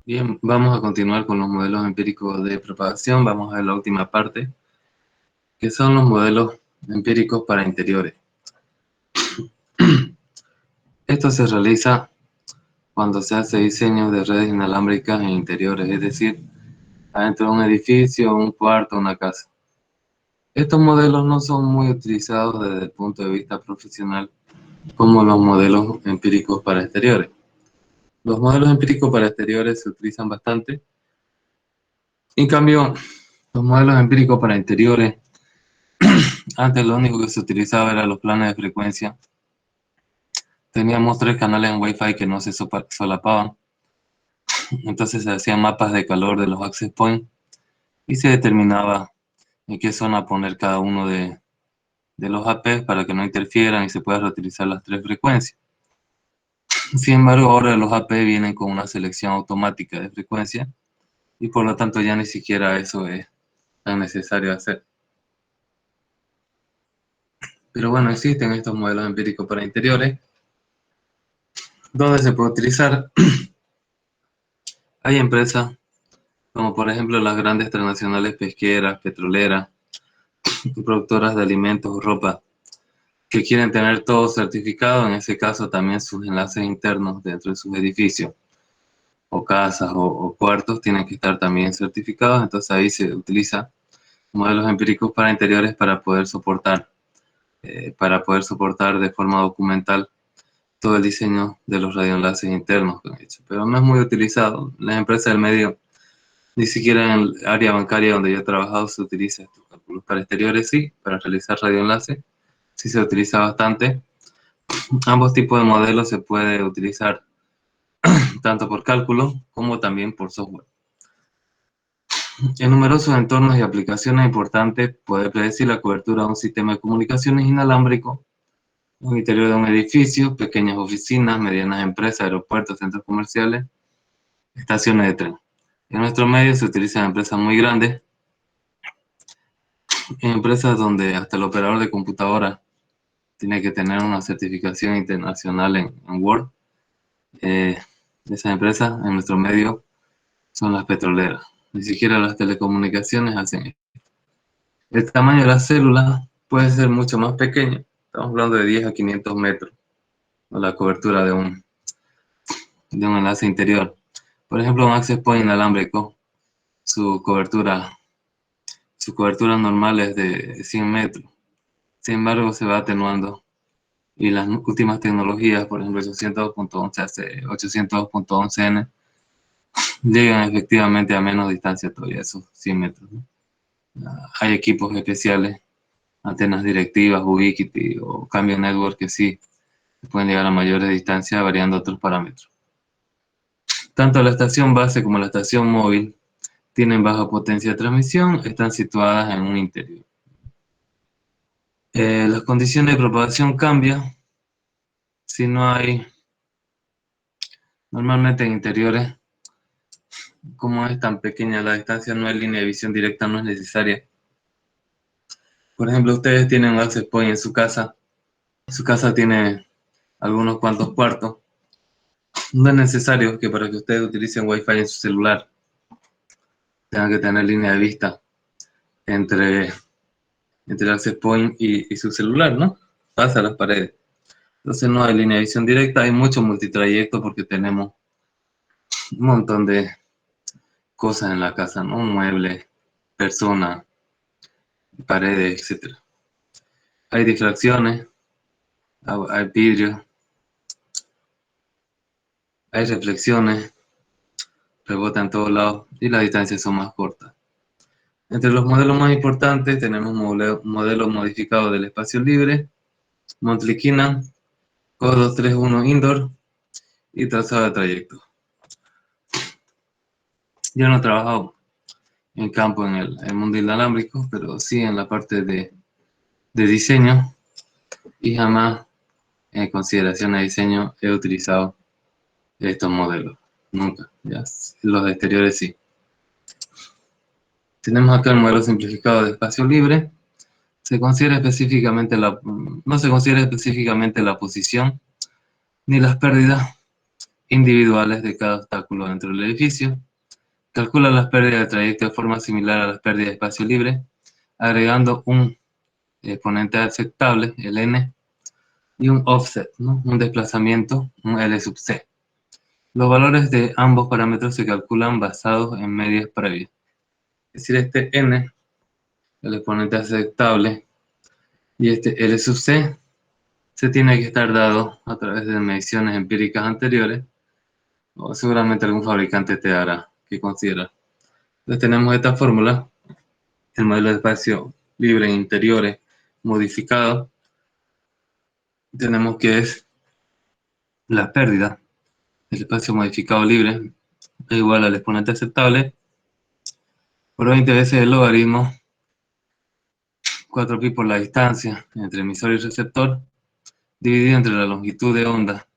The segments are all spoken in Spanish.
Bien, vamos a continuar con los modelos empíricos de propagación. Vamos a ver la última parte, que son los modelos empíricos para interiores. Esto se realiza cuando se hace diseño de redes inalámbricas en interiores, es decir, adentro de un edificio, un cuarto, una casa. Estos modelos no son muy utilizados desde el punto de vista profesional como los modelos empíricos para exteriores. Los modelos empíricos para exteriores se utilizan bastante. En cambio, los modelos empíricos para interiores, antes lo único que se utilizaba eran los planes de frecuencia. Teníamos 3 canales en Wi-Fi que no se solapaban. Entonces se hacían mapas de calor de los access points y se determinaba en qué zona poner cada uno de los APs para que no interfieran y se puedan reutilizar las 3 frecuencias. Sin embargo, ahora los AP vienen con una selección automática de frecuencia y por lo tanto ya ni siquiera eso es tan necesario hacer. Pero bueno, existen estos modelos empíricos para interiores donde se puede utilizar. Hay empresas como por ejemplo las grandes transnacionales pesqueras, petroleras, productoras de alimentos o ropa, que quieren tener todo certificado, en ese caso también sus enlaces internos dentro de sus edificios, o casas o cuartos tienen que estar también certificados, entonces ahí se utiliza modelos empíricos para interiores para poder soportar de forma documental todo el diseño de los radioenlaces internos que han hecho. Pero no es muy utilizado. Las empresas del medio, ni siquiera en el área bancaria donde yo he trabajado se utiliza estos cálculos. Para exteriores sí, para realizar radioenlaces sí se utiliza bastante. Ambos tipos de modelos se puede utilizar tanto por cálculo como también por software. En numerosos entornos y aplicaciones es importante poder predecir la cobertura de un sistema de comunicaciones inalámbrico en el interior de un edificio, pequeñas oficinas, medianas empresas, aeropuertos, centros comerciales, estaciones de tren. En nuestro medio se utilizan empresas muy grandes, empresas donde hasta el operador de computadora tiene que tener una certificación internacional en Word. Esas empresas en nuestro medio son las petroleras. Ni siquiera las telecomunicaciones hacen esto. El tamaño de las células puede ser mucho más pequeño. Estamos hablando de 10 a 500 metros, o la cobertura de un enlace interior. Por ejemplo, un access point inalámbrico, su cobertura normal es de 100 metros. Sin embargo, se va atenuando. Y las últimas tecnologías, por ejemplo, 802.11n, llegan efectivamente a menos distancia todavía, esos 100 metros, ¿no? Hay equipos especiales, antenas directivas, Ubiquiti o Cambio Network que sí pueden llegar a mayores distancias variando otros parámetros. Tanto la estación base como la estación móvil tienen baja potencia de transmisión, están situadas en un interior. Las condiciones de propagación cambian si no hay, normalmente en interiores, como es tan pequeña la distancia, no hay línea de visión directa, no es necesaria. Por ejemplo, ustedes tienen un access point en su casa tiene algunos cuantos cuartos. No es necesario que para que ustedes utilicen Wi-Fi en su celular tengan que tener línea de vista entre el access point y su celular, ¿no? Pasa las paredes. Entonces no hay línea de visión directa, hay mucho multitrayecto porque tenemos un montón de cosas en la casa, ¿no? Muebles, personas, paredes, etc. Hay difracciones, hay vidrio, hay reflexiones, rebota en todos lados y las distancias son más cortas. Entre los modelos más importantes tenemos modelos modificados del espacio libre, Monthly Keenan, CO231 Indoor y trazado de trayecto. Yo no he trabajado en campo en el mundo inalámbrico, pero sí en la parte de diseño y jamás en consideración de diseño he utilizado estos modelos. Nunca. ¿Ya? Los exteriores sí. Tenemos acá el modelo simplificado de espacio libre. No se considera específicamente la posición ni las pérdidas, individuales de cada obstáculo dentro del edificio. Calcula las pérdidas de trayecto de forma similar a las pérdidas de espacio libre, agregando un exponente aceptable, el n, y un offset, ¿no? Un desplazamiento, un L sub c. Los valores de ambos parámetros se calculan basados en medias previas. Es decir, este n, el exponente aceptable, y este L sub c se tiene que estar dado a través de mediciones empíricas anteriores, o seguramente algún fabricante te hará que considerar. Entonces tenemos esta fórmula, el modelo de espacio libre en interiores modificado. Tenemos que es la pérdida del espacio modificado libre es igual al exponente aceptable por 20 veces el logaritmo 4pi por la distancia entre emisor y receptor dividido entre la longitud de onda,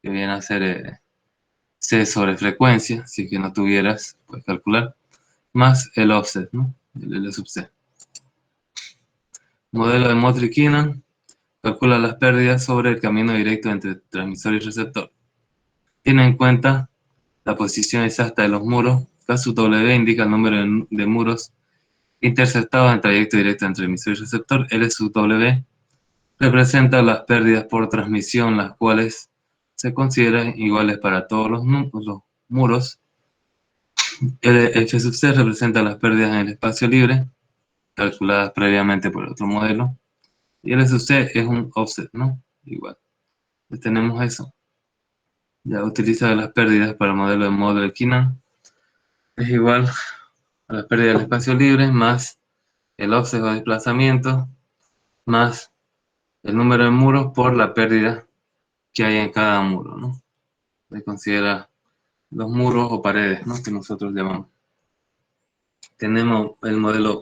que viene a ser c sobre frecuencia, si que no tuvieras, puedes calcular, más el offset, ¿no? El L sub c. Modelo de Mottl-Keenan calcula las pérdidas sobre el camino directo entre transmisor y receptor. Tiene en cuenta la posición exacta de los muros. K sub W indica el número de muros interceptados en trayecto directo entre emisor y receptor. L sub W representa las pérdidas por transmisión, las cuales se consideran iguales para todos los muros. F sub C representa las pérdidas en el espacio libre, calculadas previamente por otro modelo. Y L sub C es un offset, ¿no? Igual. Entonces tenemos eso. Ya utiliza las pérdidas para el modelo de Mottl-Keenan. Es igual a las pérdidas del espacio libre más el offset o desplazamiento más el número de muros por la pérdida que hay en cada muro, ¿no? Se considera los muros o paredes, ¿no? Que nosotros llamamos. Tenemos el modelo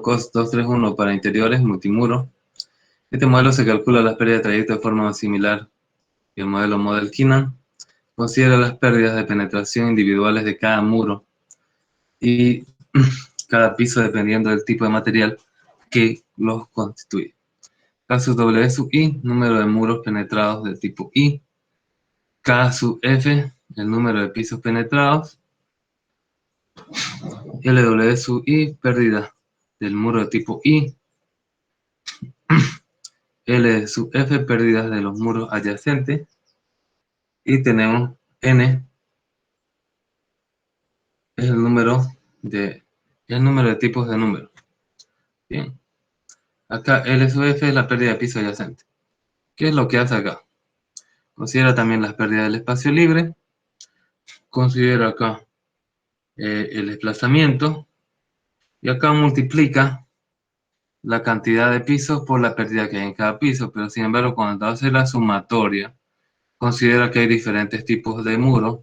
COS 231 para interiores multimuro. Este modelo se calcula las pérdidas de trayecto de forma similar que el modelo Mottl-Keenan. Considera las pérdidas de penetración individuales de cada muro y cada piso dependiendo del tipo de material que los constituye. K sub W sub I, número de muros penetrados de tipo I. K sub F, el número de pisos penetrados. LW sub I, pérdida del muro de tipo I. L sub F, pérdidas de los muros adyacentes. Y tenemos N, es el número de tipos de números. Bien. Acá L sub F es la pérdida de piso adyacente. ¿Qué es lo que hace acá? Considera también las pérdidas del espacio libre. Considera acá el desplazamiento. Y acá multiplica la cantidad de pisos por la pérdida que hay en cada piso. Pero sin embargo, cuando hace la sumatoria, considera que hay diferentes tipos de muros.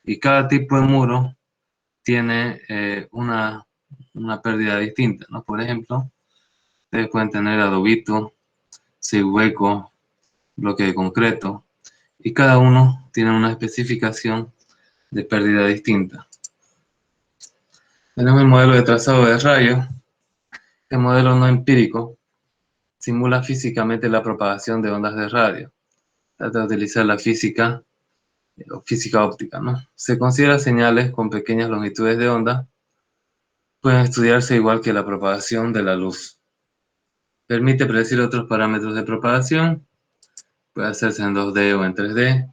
Y cada tipo de muro tiene una pérdida distinta, ¿no? Por ejemplo, ustedes pueden tener adobito, hueco, bloque de concreto, y cada uno tiene una especificación de pérdida distinta. Tenemos el modelo de trazado de rayos. El modelo no empírico simula físicamente la propagación de ondas de radio. Trata de utilizar la física o física óptica, ¿no? Se considera señales con pequeñas longitudes de onda pueden estudiarse igual que la propagación de la luz. Permite predecir otros parámetros de propagación. Puede hacerse en 2D o en 3D.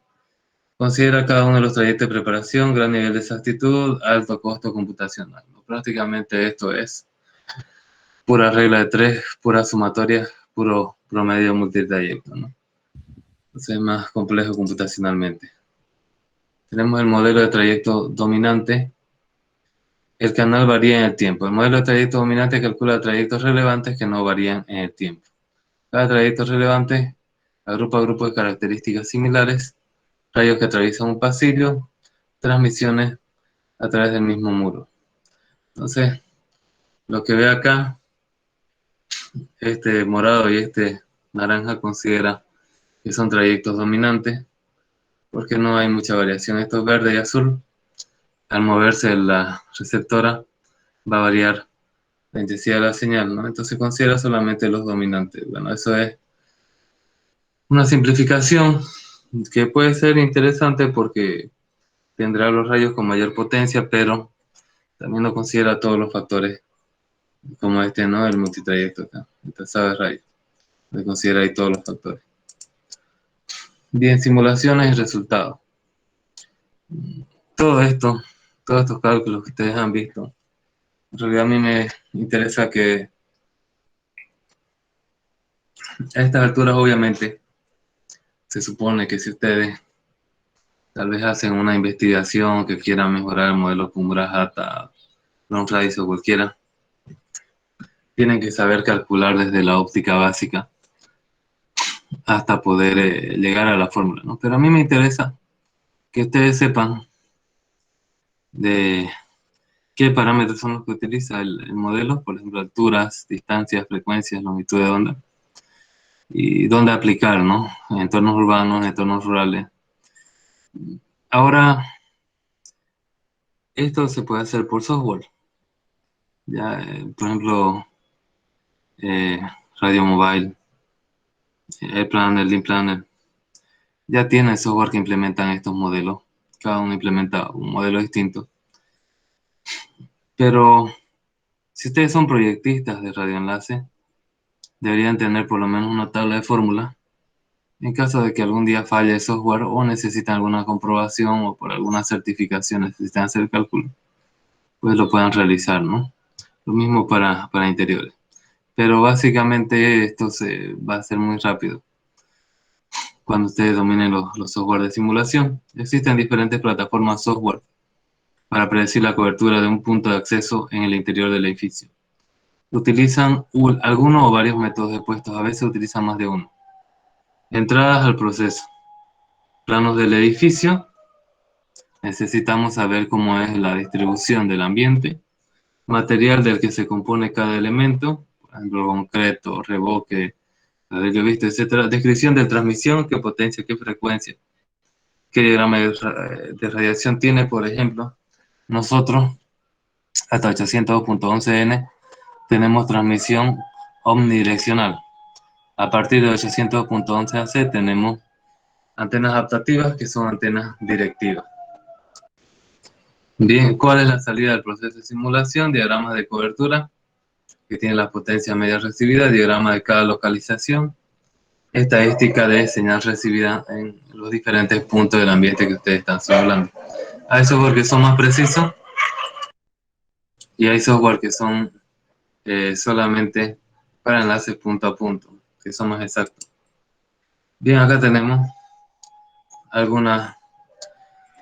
Considera cada uno de los trayectos de preparación, gran nivel de exactitud, alto costo computacional. Prácticamente esto es pura regla de 3, pura sumatoria, puro promedio multitrayecto, ¿no? Entonces es más complejo computacionalmente. Tenemos el modelo de trayecto dominante. El canal varía en el tiempo. El modelo de trayecto dominante calcula trayectos relevantes que no varían en el tiempo. Cada trayecto relevante agrupa grupos de características similares, rayos que atraviesan un pasillo, transmisiones a través del mismo muro. Entonces, lo que ve acá, este morado y este naranja considera que son trayectos dominantes, porque no hay mucha variación. Estos verde y azul, al moverse la receptora, va a variar la intensidad de la señal, ¿no? Entonces considera solamente los dominantes. Bueno, eso es una simplificación que puede ser interesante porque tendrá los rayos con mayor potencia, pero también no considera todos los factores como este, ¿no? El multitrayecto acá, el trazado de rayos. No considera ahí todos los factores. Bien, simulaciones y resultados. Todo esto, todos estos cálculos que ustedes han visto, en realidad a mí me interesa que a estas alturas obviamente se supone que si ustedes tal vez hacen una investigación que quieran mejorar el modelo Cumbrahat, Long Radius o cualquiera, tienen que saber calcular desde la óptica básica hasta poder llegar a la fórmula, ¿no? Pero a mí me interesa que ustedes sepan de qué parámetros son los que utiliza el modelo, por ejemplo, alturas, distancias, frecuencias, longitud de onda, y dónde aplicar, ¿no? En entornos urbanos, en entornos rurales. Ahora, esto se puede hacer por software. Ya, por ejemplo, eh, Radio Mobile, AirPlanner, LeanPlanner, ya tienen software que implementan estos modelos. Cada uno implementa un modelo distinto. Pero si ustedes son proyectistas de radioenlace, deberían tener por lo menos una tabla de fórmulas en caso de que algún día falle el software o necesitan alguna comprobación o por alguna certificación necesitan hacer el cálculo, pues lo puedan realizar, ¿no? Lo mismo para interiores. Pero básicamente esto se va a hacer muy rápido cuando ustedes dominen los software de simulación. Existen diferentes plataformas software para predecir la cobertura de un punto de acceso en el interior del edificio. Utilizan alguno o varios métodos de puestos, a veces utilizan más de uno. Entradas al proceso. Planos del edificio. Necesitamos saber cómo es la distribución del ambiente. Material del que se compone cada elemento. Por ejemplo, concreto, revoque, ladrillo visto, etc. Descripción de transmisión, qué potencia, qué frecuencia, qué diagrama de radiación tiene, por ejemplo. Nosotros, hasta 802.11n, tenemos transmisión omnidireccional. A partir de 800.11ac tenemos antenas adaptativas, que son antenas directivas. Bien, ¿cuál es la salida del proceso de simulación? Diagramas de cobertura, que tienen la potencia media recibida, diagrama de cada localización, estadística de señal recibida en los diferentes puntos del ambiente que ustedes están simulando. Hay software que son más precisos y hay software que son solamente para enlaces punto a punto, que son más exactos. Bien, acá tenemos algunos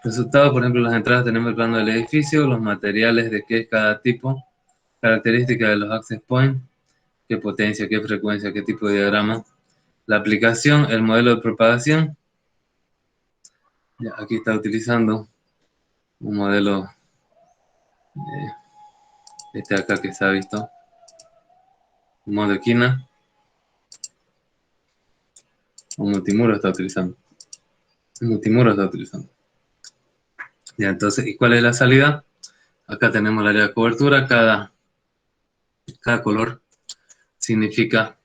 resultados. Por ejemplo, las entradas tenemos el plano del edificio, los materiales de qué es cada tipo, características de los access points, qué potencia, qué frecuencia, qué tipo de diagrama, la aplicación, el modelo de propagación. Ya, aquí está utilizando un modelo, este acá que se ha visto, un modelo Kina, un multimuro está utilizando. Un multimuro está utilizando. Ya, entonces, ¿y cuál es la salida? Acá tenemos el área de cobertura, cada color significa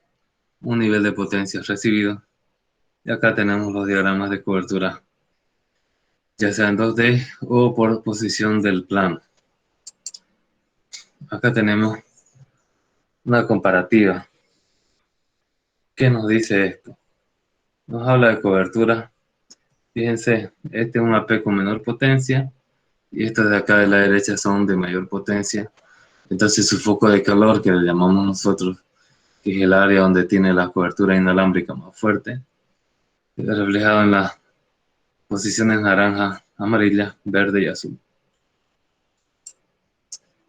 un nivel de potencia recibido. Y acá tenemos los diagramas de cobertura, ya sea en 2D o por posición del plano. Acá tenemos una comparativa. ¿Qué nos dice esto? Nos habla de cobertura. Fíjense, este es un AP con menor potencia y estos de acá de la derecha son de mayor potencia. Entonces su foco de calor, que le llamamos nosotros, que es el área donde tiene la cobertura inalámbrica más fuerte, es reflejado en las posiciones naranja, amarilla, verde y azul.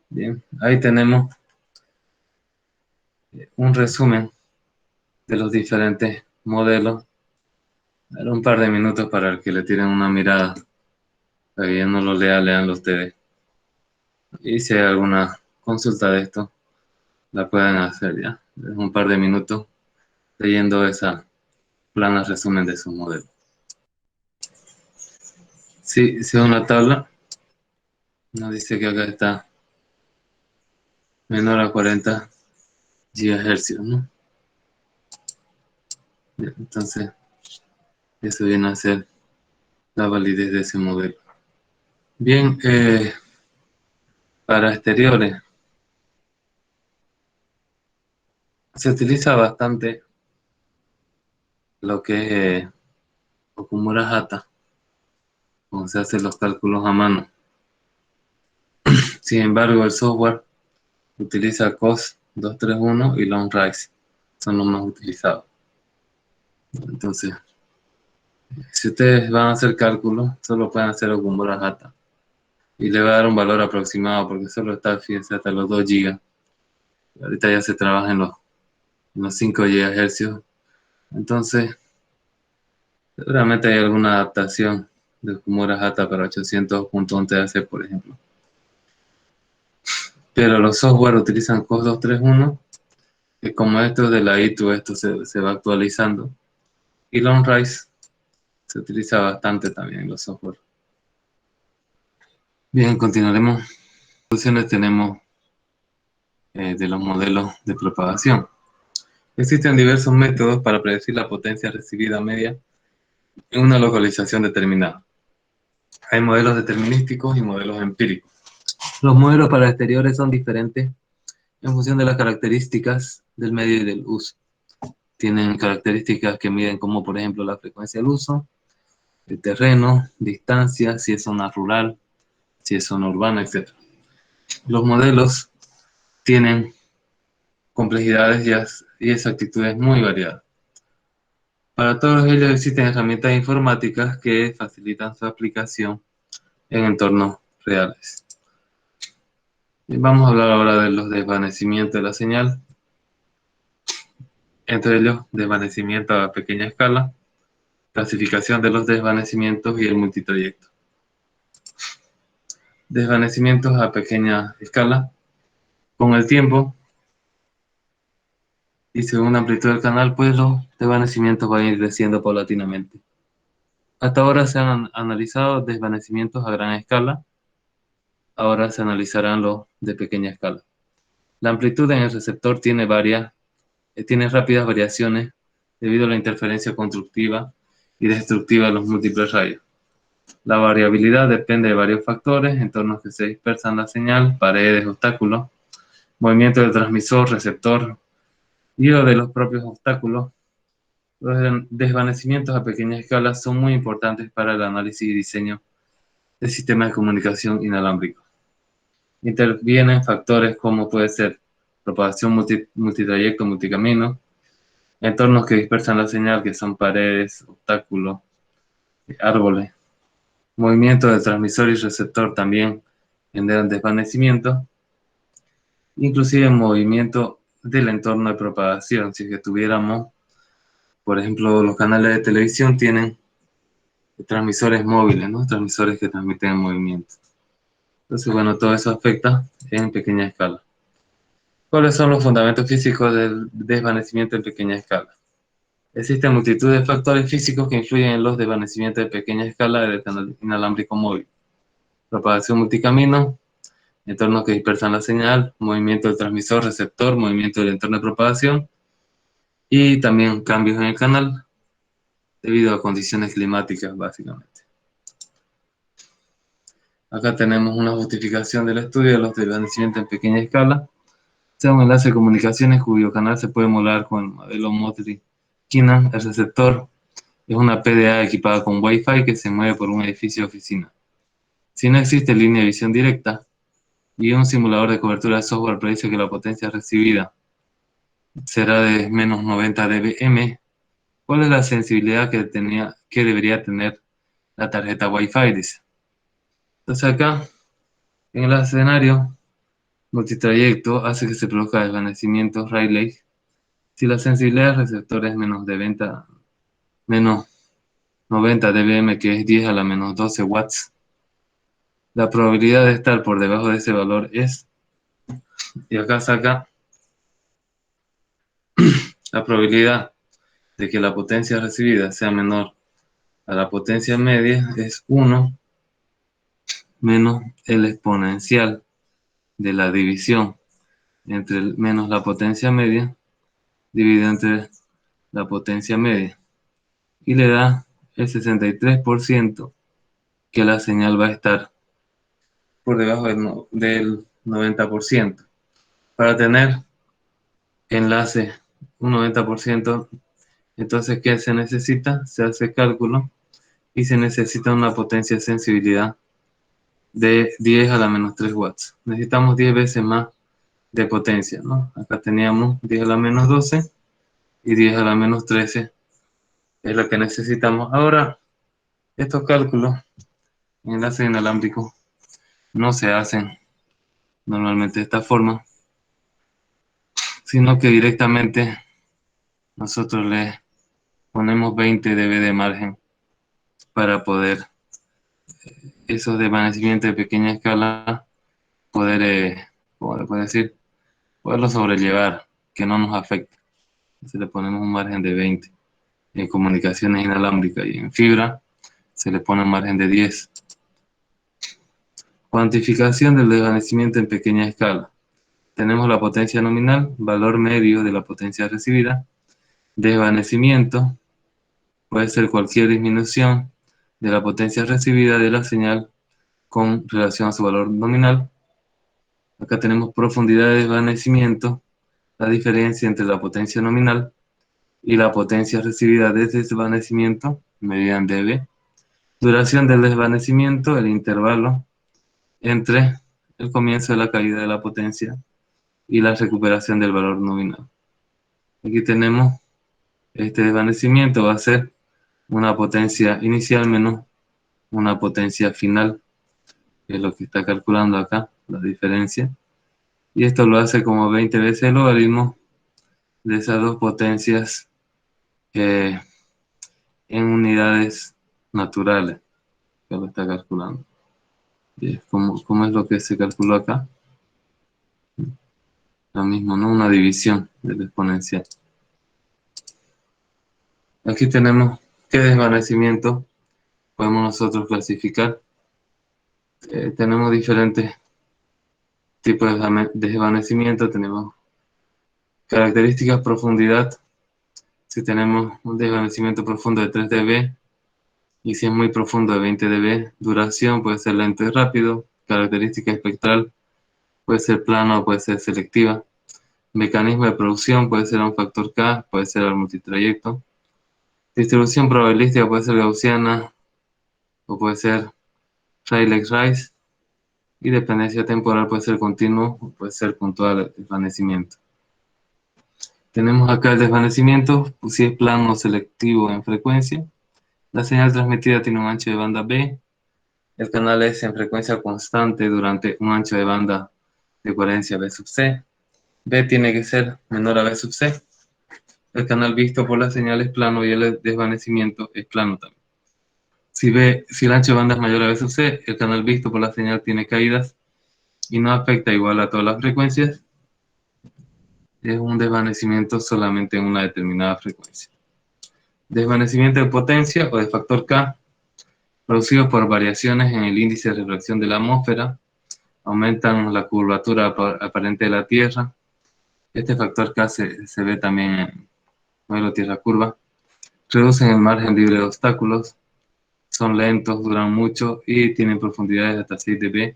Bien, ahí tenemos un resumen de los diferentes modelos. Dar un par de minutos para que le tiren una mirada, para que ya no lo leanlo ustedes. Y si hay alguna consulta de esto, la pueden hacer ya. Un par de minutos leyendo esa plana resumen de su modelo. Sí, si es una tabla, nos dice que acá está menor a 40 GHz, ¿no? Bien, entonces, Eso viene a ser la validez de ese modelo. Bien, para exteriores se utiliza bastante lo que es Okumura Hata, cuando se hacen los cálculos a mano. Sin embargo, el software utiliza COS 231 y LongRise, son los más utilizados. Entonces, si ustedes van a hacer cálculos, solo pueden hacer Okumura Hata. Y le va a dar un valor aproximado porque solo está, fíjense, hasta los 2 GB. Ahorita ya se trabaja en los 5 GHz. Entonces, seguramente hay alguna adaptación de Okumura Hata para 800.11ac, por ejemplo. Pero los software utilizan COS 231, que como esto de la ITU, esto se va actualizando. Y LongRise se utiliza bastante también en los software. Bien, continuaremos. Soluciones tenemos de los modelos de propagación. Existen diversos métodos para predecir la potencia recibida media en una localización determinada. Hay modelos determinísticos y modelos empíricos. Los modelos para exteriores son diferentes en función de las características del medio y del uso. Tienen características que miden como, por ejemplo, la frecuencia del uso, el terreno, distancia, si es zona rural, si es zona urbana, etc. Los modelos tienen complejidades y exactitudes muy variadas. Para todos ellos existen herramientas informáticas que facilitan su aplicación en entornos reales. Vamos a hablar ahora de los desvanecimientos de la señal, entre ellos desvanecimiento a pequeña escala, clasificación de los desvanecimientos y el multitrayecto. Desvanecimientos a pequeña escala. Con el tiempo y según la amplitud del canal, pues los desvanecimientos van a ir creciendo paulatinamente. Hasta ahora se han analizado desvanecimientos a gran escala, ahora se analizarán los de pequeña escala. La amplitud en el receptor tiene rápidas variaciones debido a la interferencia constructiva y destructiva de los múltiples rayos. La variabilidad depende de varios factores, entornos que se dispersan la señal, paredes, obstáculos, movimiento del transmisor, receptor y o de los propios obstáculos. Los desvanecimientos a pequeña escala son muy importantes para el análisis y diseño de sistemas de comunicación inalámbricos. Intervienen factores como puede ser propagación multitrayecto, multicamino, entornos que dispersan la señal, que son paredes, obstáculos, árboles. Movimiento del transmisor y receptor también generan desvanecimiento. Inclusive movimiento del entorno de propagación. Si es que tuviéramos, por ejemplo, los canales de televisión tienen transmisores móviles, ¿no? Transmisores que transmiten movimiento. Entonces, bueno, todo eso afecta en pequeña escala. ¿Cuáles son los fundamentos físicos del desvanecimiento en pequeña escala? Existen multitud de factores físicos que influyen en los desvanecimientos de pequeña escala del canal inalámbrico móvil. Propagación multicamino, entornos que dispersan la señal, movimiento del transmisor, receptor, movimiento del entorno de propagación y también cambios en el canal debido a condiciones climáticas, básicamente. Acá tenemos una justificación del estudio de los desvanecimientos en pequeña escala. Sea un enlace de comunicaciones cuyo canal se puede modelar con el modelo Motry-Kinnan. El receptor es una PDA equipada con Wi-Fi que se mueve por un edificio de oficina. Si no existe línea de visión directa y un simulador de cobertura de software predice que la potencia recibida será de menos 90 dBm, ¿cuál es la sensibilidad que debería tener la tarjeta Wi-Fi? Dice. Entonces acá, en el escenario multitrayecto, hace que se produzca desvanecimiento Rayleigh si la sensibilidad del receptor es menos 90 dBm, que es 10 a la menos 12 watts. La probabilidad de estar por debajo de ese valor es, y acá saca la probabilidad de que la potencia recibida sea menor a la potencia media es 1 menos el exponencial de la división entre menos la potencia media dividido entre la potencia media, y le da el 63% que la señal va a estar por debajo del 90%. Para tener enlace un 90%, entonces, ¿qué se necesita? Se hace cálculo y se necesita una potencia de sensibilidad de 10 a la menos 3 watts. Necesitamos 10 veces más de potencia, ¿no? Acá teníamos 10 a la menos 12 y 10 a la menos 13 es lo que necesitamos. Ahora, estos cálculos en enlace inalámbrico no se hacen normalmente de esta forma, sino que directamente nosotros le ponemos 20 dB de margen para poder esos desvanecimientos de pequeña escala poder, poder decir, poderlo sobrellevar, que no nos afecte. Entonces le ponemos un margen de 20 en comunicaciones inalámbricas y en fibra se le pone un margen de 10. Cuantificación del desvanecimiento en pequeña escala. Tenemos la potencia nominal, valor medio de la potencia recibida. Desvanecimiento puede ser cualquier disminución de la potencia recibida de la señal con relación a su valor nominal. Acá tenemos profundidad de desvanecimiento, la diferencia entre la potencia nominal y la potencia recibida de desvanecimiento, medida en dB. Duración del desvanecimiento, el intervalo entre el comienzo de la caída de la potencia y la recuperación del valor nominal. Aquí tenemos este desvanecimiento, va a ser una potencia inicial menos una potencia final, que es lo que está calculando acá, la diferencia. Y esto lo hace como 20 veces el logaritmo de esas dos potencias en unidades naturales, que lo está calculando. ¿Cómo es lo que se calculó acá? Lo mismo, ¿no? Una división del exponencial. Aquí tenemos qué desvanecimiento podemos nosotros clasificar. Tenemos diferentes tipos de desvanecimiento. Tenemos características, profundidad. Si tenemos un desvanecimiento profundo de 3 dB y si es muy profundo de 20 dB, duración puede ser lento y rápido. Característica espectral puede ser plano o puede ser selectiva. Mecanismo de producción puede ser a un factor K, puede ser al multitrayecto. Distribución probabilística puede ser gaussiana o puede ser Rayleigh-Rice. Y dependencia temporal puede ser continuo o puede ser puntual el desvanecimiento. Tenemos acá el desvanecimiento, pues si es plano o selectivo en frecuencia. La señal transmitida tiene un ancho de banda B. El canal es en frecuencia constante durante un ancho de banda de coherencia B sub C. B tiene que ser menor a B sub C. El canal visto por la señal es plano y el desvanecimiento es plano también. Si el ancho de banda es mayor a B sub C, el canal visto por la señal tiene caídas y no afecta igual a todas las frecuencias. Es un desvanecimiento solamente en una determinada frecuencia. Desvanecimiento de potencia o de factor K, producido por variaciones en el índice de refracción de la atmósfera, aumentan la curvatura aparente de la Tierra. Este factor K se ve también en el modelo Tierra curva. Reducen el margen libre de obstáculos, son lentos, duran mucho y tienen profundidades de hasta 6 dB.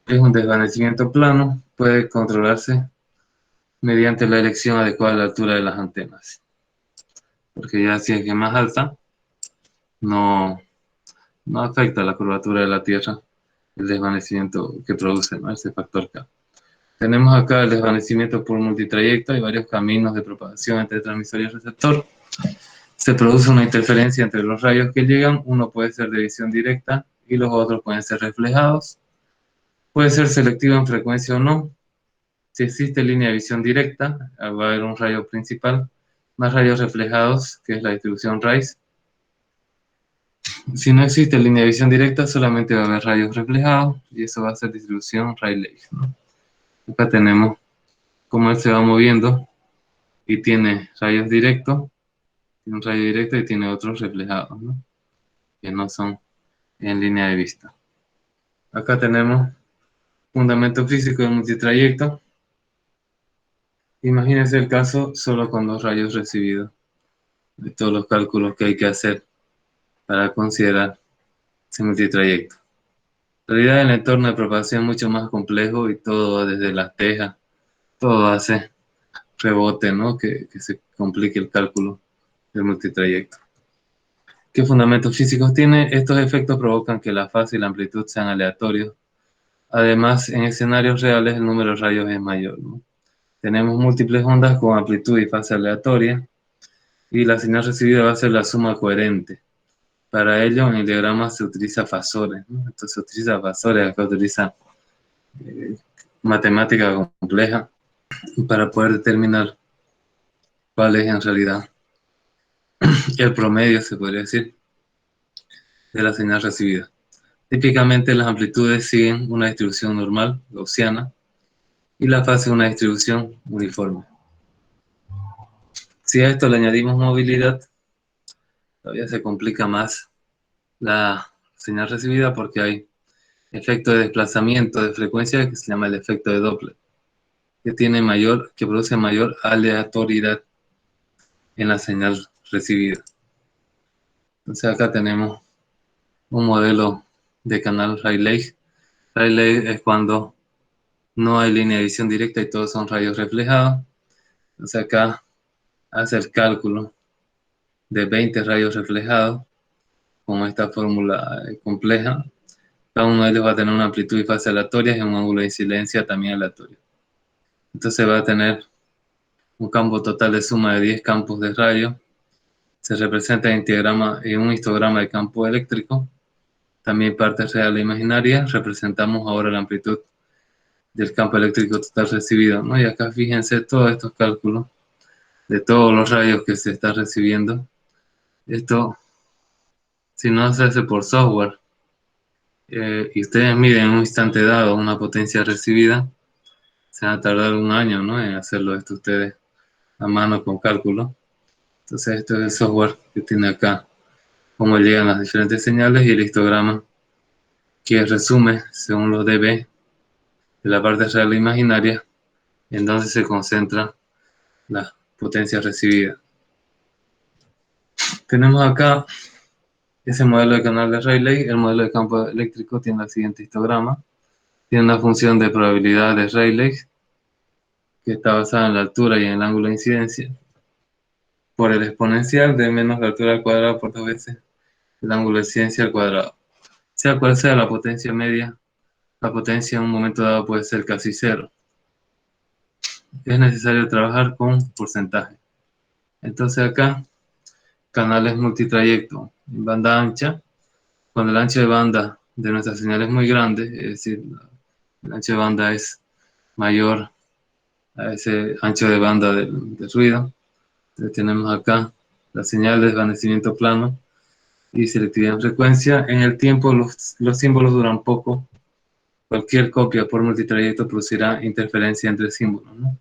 Es un desvanecimiento plano, puede controlarse mediante la elección adecuada de la altura de las antenas. Porque ya si es que más alta, no afecta la curvatura de la Tierra, el desvanecimiento que produce, ¿no? Ese factor K. Tenemos acá el desvanecimiento por multitrayecto. Hay varios caminos de propagación entre transmisor y receptor. Se produce una interferencia entre los rayos que llegan. Uno puede ser de visión directa y los otros pueden ser reflejados. Puede ser selectivo en frecuencia o no. Si existe línea de visión directa, va a haber un rayo principal, más rayos reflejados, que es la distribución Rice. Si no existe línea de visión directa, solamente va a haber rayos reflejados y eso va a ser distribución Rayleigh, ¿no? Acá tenemos cómo él se va moviendo y tiene rayos directos, tiene un rayo directo y tiene otros reflejados, ¿no? Que no son en línea de vista. Acá tenemos fundamento físico de multitrayecto. Imagínense el caso solo con dos rayos recibidos, de todos los cálculos que hay que hacer para considerar ese multitrayecto. En realidad el entorno de propagación es mucho más complejo y todo va desde las tejas, todo hace rebote, ¿no? Que se complique el cálculo del multitrayecto. ¿Qué fundamentos físicos tiene? Estos efectos provocan que la fase y la amplitud sean aleatorios. Además, en escenarios reales el número de rayos es mayor, ¿no? Tenemos múltiples ondas con amplitud y fase aleatoria y la señal recibida va a ser la suma coherente. Para ello, en el diagrama se utiliza fasores, ¿no? Entonces se utiliza fasores, acá utiliza eh, matemática compleja para poder determinar cuál es en realidad el promedio, se podría decir, de la señal recibida. Típicamente las amplitudes siguen una distribución normal, gaussiana, y la fase una distribución uniforme. Si a esto le añadimos movilidad, todavía se complica más la señal recibida porque hay efecto de desplazamiento de frecuencia que se llama el efecto de Doppler, que produce mayor aleatoriedad en la señal recibida. Entonces acá tenemos un modelo de canal Rayleigh. Rayleigh es cuando no hay línea de visión directa y todos son rayos reflejados. Entonces acá hace el cálculo de 20 rayos reflejados con esta fórmula compleja. Cada uno de ellos va a tener una amplitud y fase aleatorias y un ángulo de incidencia también aleatorio. Entonces va a tener un campo total de suma de 10 campos de rayos. Se representa en un histograma de campo eléctrico. También parte real e imaginaria. Representamos ahora la amplitud del campo eléctrico total recibido, ¿no? Y acá fíjense todos estos cálculos de todos los rayos que se está recibiendo. Esto, si no se hace por software, y ustedes miden en un instante dado una potencia recibida, se van a tardar un año, ¿no? En hacerlo esto ustedes a mano con cálculo. Entonces esto es el software que tiene acá, cómo llegan las diferentes señales y el histograma que resume según los dB de la parte real e imaginaria en donde se concentra la potencia recibida. Tenemos acá ese modelo de canal de Rayleigh. El modelo de campo eléctrico tiene el siguiente histograma. Tiene una función de probabilidad de Rayleigh que está basada en la altura y en el ángulo de incidencia por el exponencial de menos la altura al cuadrado por 2 veces el ángulo de incidencia al cuadrado. Sea cual sea la potencia media, la potencia en un momento dado puede ser casi cero. Es necesario trabajar con porcentaje. Entonces acá, canales multitrayecto en banda ancha. Cuando el ancho de banda de nuestra señal es muy grande, es decir, el ancho de banda es mayor a ese ancho de banda del ruido. Entonces tenemos acá la señal de desvanecimiento plano y selectividad en frecuencia. En el tiempo los símbolos duran poco. Cualquier copia por multitrayecto producirá interferencia entre símbolos, ¿no?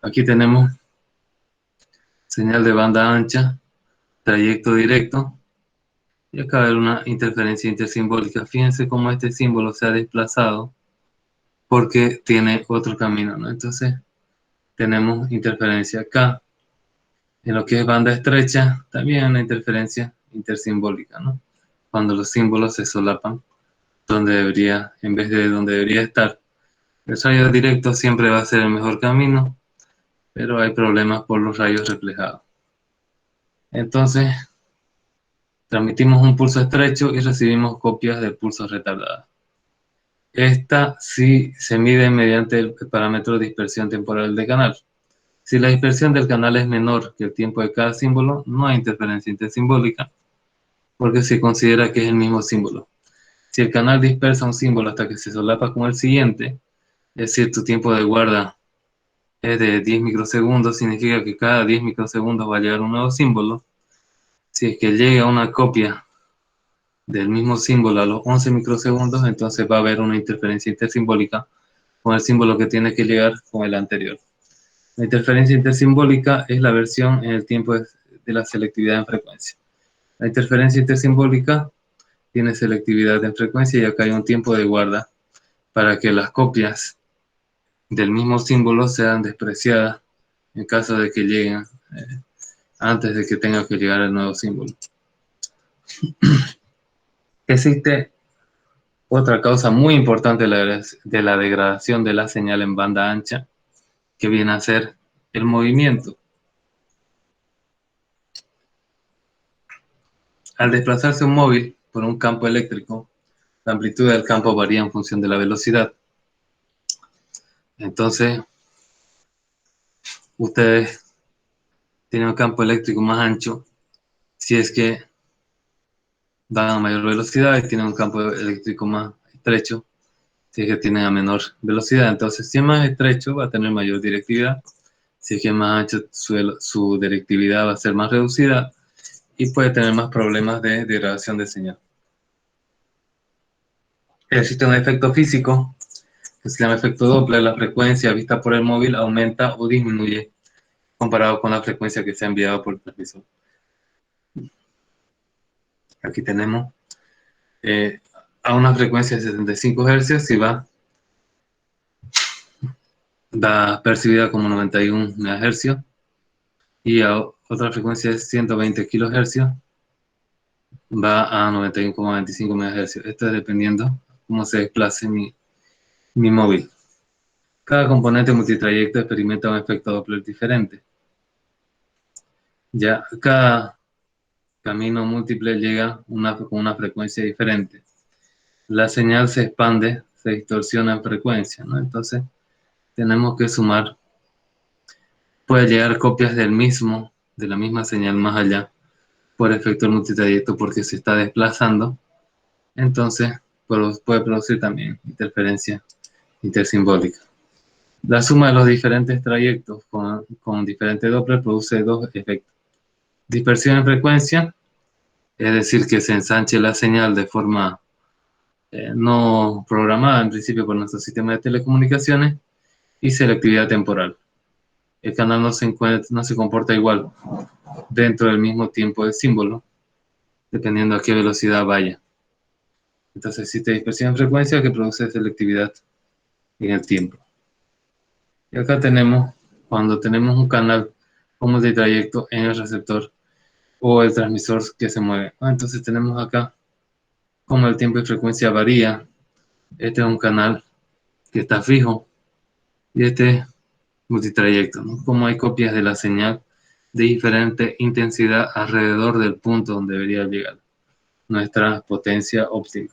Aquí tenemos señal de banda ancha, trayecto directo, y acá va a haber una interferencia intersimbólica. Fíjense cómo este símbolo se ha desplazado porque tiene otro camino, ¿no? Entonces tenemos interferencia acá. En lo que es banda estrecha, también hay una interferencia intersimbólica, ¿no? Cuando los símbolos se solapan en vez de donde debería estar. El rayo directo siempre va a ser el mejor camino, pero hay problemas por los rayos reflejados. Entonces, transmitimos un pulso estrecho y recibimos copias de pulsos retardados. Esta sí se mide mediante el parámetro de dispersión temporal del canal. Si la dispersión del canal es menor que el tiempo de cada símbolo, no hay interferencia intersimbólica, porque se considera que es el mismo símbolo. Si el canal dispersa un símbolo hasta que se solapa con el siguiente, es decir, tu tiempo de guarda es de 10 microsegundos, significa que cada 10 microsegundos va a llegar un nuevo símbolo. Si es que llega una copia del mismo símbolo a los 11 microsegundos, entonces va a haber una interferencia intersimbólica con el símbolo que tiene que llegar con el anterior. La interferencia intersimbólica es la versión en el tiempo de la selectividad en frecuencia. La interferencia intersimbólica tiene selectividad en frecuencia y acá hay un tiempo de guarda para que las copias del mismo símbolo sean despreciadas en caso de que lleguen antes de que tenga que llegar el nuevo símbolo. Existe otra causa muy importante de la degradación de la señal en banda ancha, que viene a ser el movimiento. Al desplazarse un móvil por un campo eléctrico, la amplitud del campo varía en función de la velocidad. Entonces, ustedes tienen un campo eléctrico más ancho si es que van a mayor velocidad, y tienen un campo eléctrico más estrecho si es que tienen a menor velocidad. Entonces, si es más estrecho, va a tener mayor directividad. Si es que es más ancho, su directividad va a ser más reducida y puede tener más problemas de degradación de señal. Existe un efecto físico que se llama efecto Doppler. La frecuencia vista por el móvil aumenta o disminuye comparado con la frecuencia que se ha enviado por el transmisor. Aquí tenemos a una frecuencia de 75 Hz y va percibida como 91 MHz, y a otra frecuencia de 120 kHz va a 91,25 MHz. Esto es dependiendo cómo se desplace mi móvil. Cada componente multitrayecto experimenta un efecto Doppler diferente. Ya cada camino múltiple llega con una frecuencia diferente. La señal se expande, se distorsiona en frecuencia, ¿no? Entonces tenemos que sumar. Puede llegar copias de la misma señal más allá por efecto del multitrayecto, porque se está desplazando. Entonces puede producir también interferencia intersimbólica. La suma de los diferentes trayectos con diferentes Doppler produce dos efectos: dispersión en frecuencia, es decir, que se ensanche la señal de forma no programada en principio por nuestro sistema de telecomunicaciones; y selectividad temporal. El canal no se comporta igual dentro del mismo tiempo de símbolo, dependiendo a qué velocidad vaya. Entonces existe dispersión en frecuencia que produce selectividad en el tiempo. Y acá tenemos, cuando tenemos un canal con multitrayecto en el receptor o el transmisor que se mueve. Entonces tenemos acá como el tiempo y frecuencia varía. Este es un canal que está fijo y este es multitrayecto, ¿no? Como hay copias de la señal de diferente intensidad alrededor del punto donde debería llegar nuestra potencia óptima.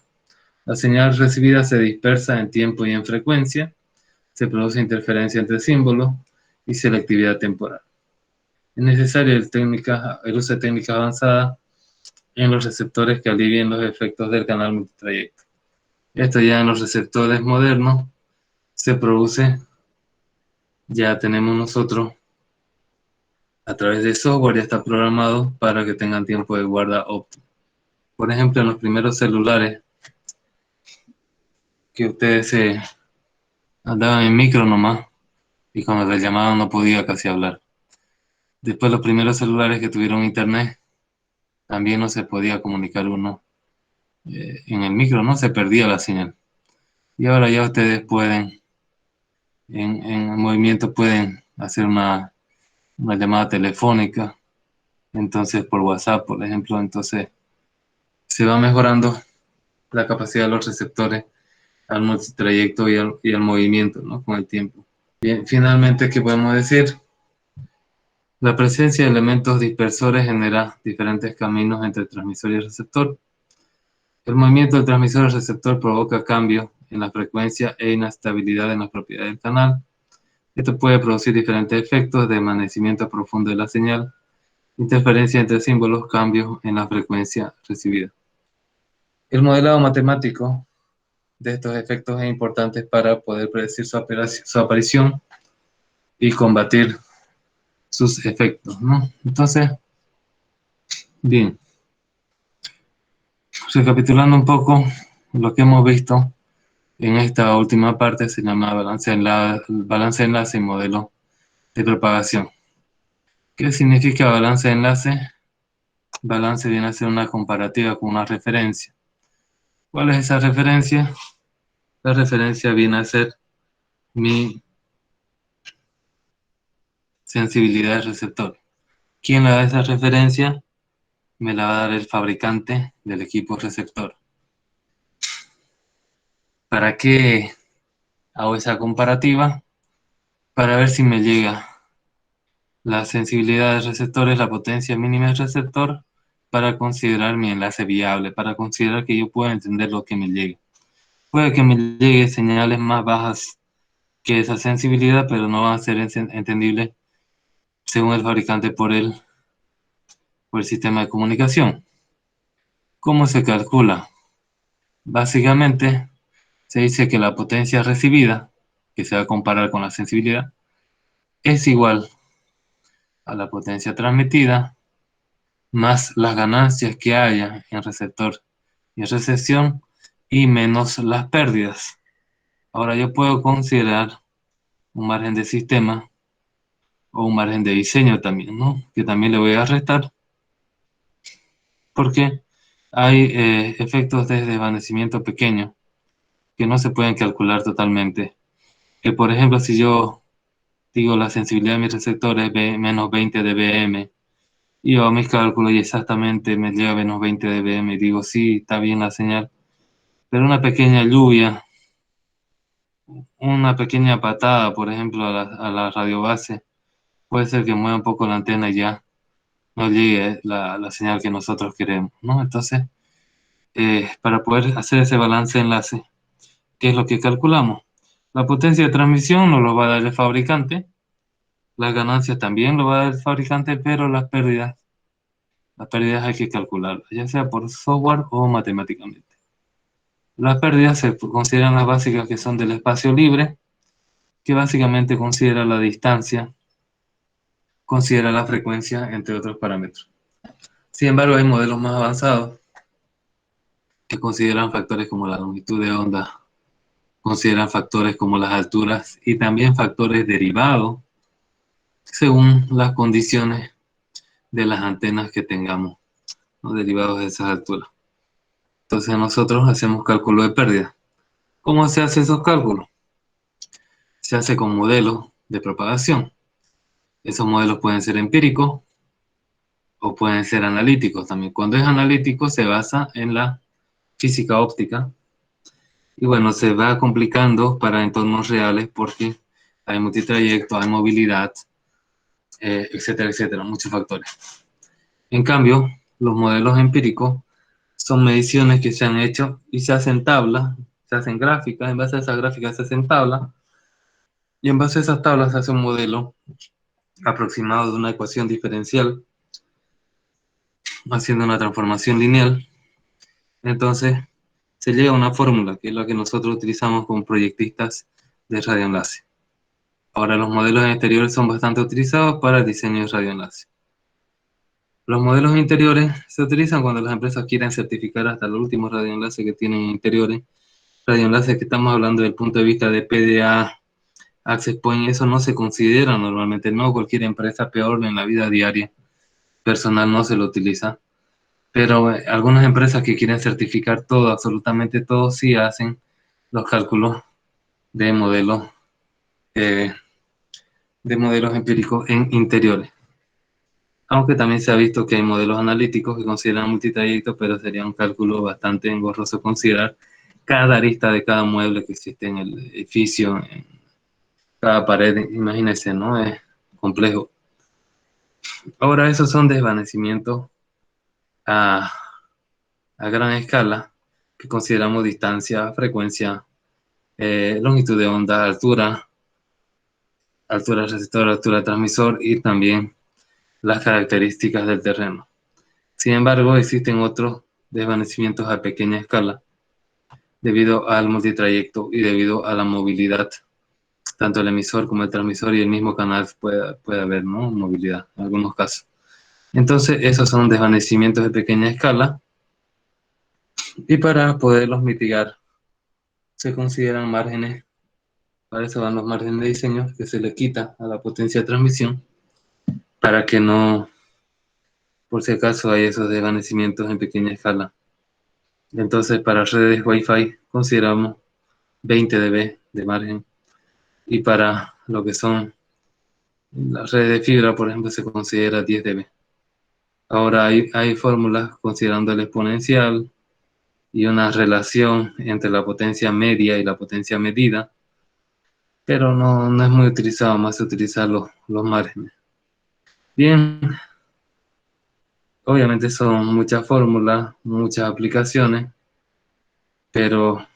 La señal recibida se dispersa en tiempo y en frecuencia, se produce interferencia entre símbolos y selectividad temporal. Es necesario el uso de técnicas avanzadas en los receptores que alivien los efectos del canal multitrayecto. Esto ya en los receptores modernos se produce, ya tenemos nosotros a través de software, ya está programado para que tengan tiempo de guarda óptimo. Por ejemplo, en los primeros celulares que ustedes se andaban en micro nomás, y cuando les llamaban no podía casi hablar. Después los primeros celulares que tuvieron internet, también no se podía comunicar uno en el micro, no se perdía la señal. Y ahora ya ustedes pueden, en movimiento pueden hacer una llamada telefónica, entonces por WhatsApp, por ejemplo. Entonces se va mejorando la capacidad de los receptores al multitrayecto y al movimiento, ¿no? Con el tiempo. Bien, finalmente, ¿qué podemos decir? La presencia de elementos dispersores genera diferentes caminos entre transmisor y receptor. El movimiento del transmisor al receptor provoca cambios en la frecuencia e inestabilidad en las propiedades del canal. Esto puede producir diferentes efectos: desvanecimiento profundo de la señal, interferencia entre símbolos, cambios en la frecuencia recibida. El modelado matemático de estos efectos es importante para poder predecir su aparición y combatir sus efectos, ¿no? Entonces, bien, recapitulando un poco lo que hemos visto en esta última parte, se llama balance de enlace y modelo de propagación. ¿Qué significa balance de enlace? Balance viene a ser una comparativa con una referencia. ¿Cuál es esa referencia? La referencia viene a ser mi sensibilidad del receptor. ¿Quién le da esa referencia? me la va a dar el fabricante del equipo receptor. ¿Para qué hago esa comparativa? Para ver si me llega la sensibilidad del receptor, es la potencia mínima del receptor, para considerar mi enlace viable, para considerar que yo pueda entender lo que me llegue. Puede que me llegue señales más bajas que esa sensibilidad, pero no van a ser entendibles según el fabricante por el sistema de comunicación. ¿Cómo se calcula? Básicamente, se dice que la potencia recibida, que se va a comparar con la sensibilidad, es igual a la potencia transmitida más las ganancias que haya en receptor y recepción y menos las pérdidas. Ahora yo puedo considerar un margen de sistema o un margen de diseño también, ¿no? Que también le voy a restar porque hay efectos de desvanecimiento pequeño que no se pueden calcular totalmente. Que por ejemplo, si yo digo la sensibilidad de mis receptores es menos 20 dBm, y yo a mis cálculos y exactamente me llega a menos 20 dBm y digo, sí, está bien la señal, pero una pequeña lluvia, una pequeña patada, por ejemplo, a la radio base, puede ser que mueva un poco la antena y ya no llegue la señal que nosotros queremos, ¿no? Entonces, para poder hacer ese balance de enlace, ¿qué es lo que calculamos? La potencia de transmisión nos lo va a dar el fabricante, las ganancias también lo va a dar el fabricante, pero las pérdidas hay que calcularlas, ya sea por software o matemáticamente. Las pérdidas se consideran las básicas, que son del espacio libre, que básicamente considera la distancia, considera la frecuencia, entre otros parámetros. Sin embargo, hay modelos más avanzados que consideran factores como la longitud de onda, consideran factores como las alturas y también factores derivados según las condiciones de las antenas que tengamos, ¿no? Derivados de esas alturas. Entonces nosotros hacemos cálculo de pérdida. ¿Cómo se hace esos cálculos? Se hace con modelos de propagación. Esos modelos pueden ser empíricos o pueden ser analíticos también. Cuando es analítico se basa en la física óptica y bueno, se va complicando para entornos reales porque hay multitrayecto, hay movilidad, etcétera, etcétera, muchos factores. En cambio, los modelos empíricos son mediciones que se han hecho y se hacen tablas, se hacen gráficas, en base a esas gráficas se hacen tablas y en base a esas tablas se hace un modelo aproximado de una ecuación diferencial haciendo una transformación lineal. Entonces se llega a una fórmula que es la que nosotros utilizamos como proyectistas de radioenlace. Ahora los modelos exteriores son bastante utilizados para el diseño de radioenlace. Los modelos interiores se utilizan cuando las empresas quieren certificar hasta los últimos radioenlaces que tienen interiores. Radioenlaces que estamos hablando desde el punto de vista de PDA, Access Point, eso no se considera normalmente, no cualquier empresa, peor en la vida diaria personal no se lo utiliza. Pero algunas empresas que quieren certificar todo, absolutamente todo, sí hacen los cálculos de modelos, eh, de modelos empíricos en interiores. Aunque también se ha visto que hay modelos analíticos que consideran multitrayecto, pero sería un cálculo bastante engorroso considerar cada arista de cada mueble que existe en el edificio, en cada pared. Imagínense, ¿no? Es complejo. Ahora, esos son desvanecimientos a, a gran escala que consideramos distancia, frecuencia, longitud de onda, altura receptor, altura transmisor y también las características del terreno. Sin embargo, existen otros desvanecimientos a pequeña escala debido al multitrayecto y debido a la movilidad. Tanto el emisor como el transmisor y el mismo canal puede haber, ¿no?, movilidad en algunos casos. Entonces, esos son desvanecimientos de pequeña escala y para poderlos mitigar se consideran márgenes. Para eso van los márgenes de diseño que se le quita a la potencia de transmisión para que no, por si acaso, hay esos desvanecimientos en pequeña escala. Entonces, para redes Wi-Fi consideramos 20 dB de margen y para lo que son las redes de fibra, por ejemplo, se considera 10 dB. Ahora hay fórmulas considerando el exponencial y una relación entre la potencia media y la potencia medida, pero no es muy utilizado, más se utilizan los márgenes. Bien, obviamente son muchas fórmulas, muchas aplicaciones, pero,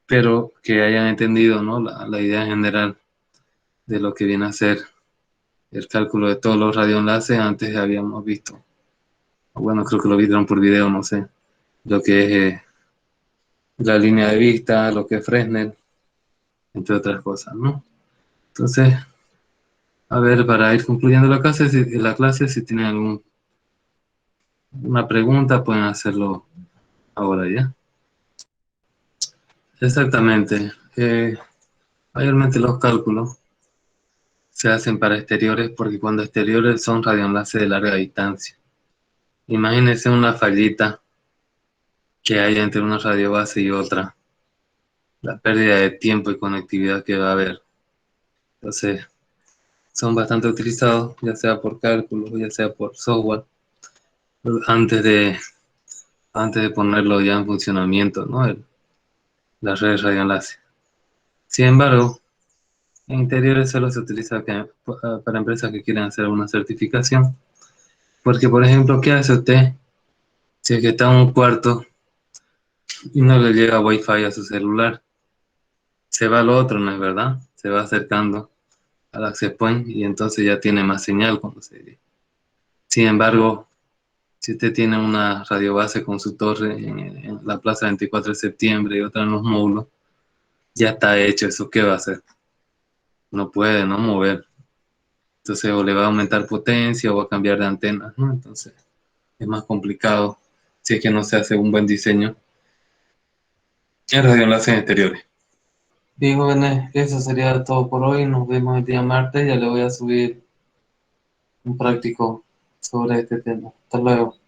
pero que hayan entendido, ¿no? La idea general de lo que viene a ser el cálculo de todos los radioenlaces. Antes habíamos visto, bueno, creo que lo vieron por video, no sé, lo que es la línea de vista, lo que es Fresnel, entre otras cosas, ¿no? Entonces, a ver, para ir concluyendo la clase, si tienen alguna pregunta, pueden hacerlo ahora ya. Exactamente. Mayormente los cálculos se hacen para exteriores porque cuando exteriores son radioenlaces de larga distancia. Imagínense una fallita que hay entre una radiobase y otra, la pérdida de tiempo y conectividad que va a haber. Entonces, son bastante utilizados, ya sea por cálculos, ya sea por software, antes de, antes de ponerlo ya en funcionamiento, ¿no? Las redes radioenlace. Sin embargo, en interiores solo se utiliza para empresas que quieren hacer una certificación. Porque, por ejemplo, ¿qué hace usted si es que está en un cuarto y no le llega Wi-Fi a su celular? Se va al otro, ¿no es verdad? Se va acercando al access point y entonces ya tiene más señal cuando se... Sin embargo, si usted tiene una radio base con su torre en la Plaza 24 de Septiembre y otra en los módulos, ya está hecho eso. ¿Qué va a hacer? No puede, no mover. Entonces, o le va a aumentar potencia o va a cambiar de antena, ¿no? Entonces, es más complicado si es que no se hace un buen diseño en radioenlaces exteriores. Bien, jóvenes, eso sería todo por hoy. Nos vemos el día martes. Ya le voy a subir un práctico sobre este tema. Hasta luego.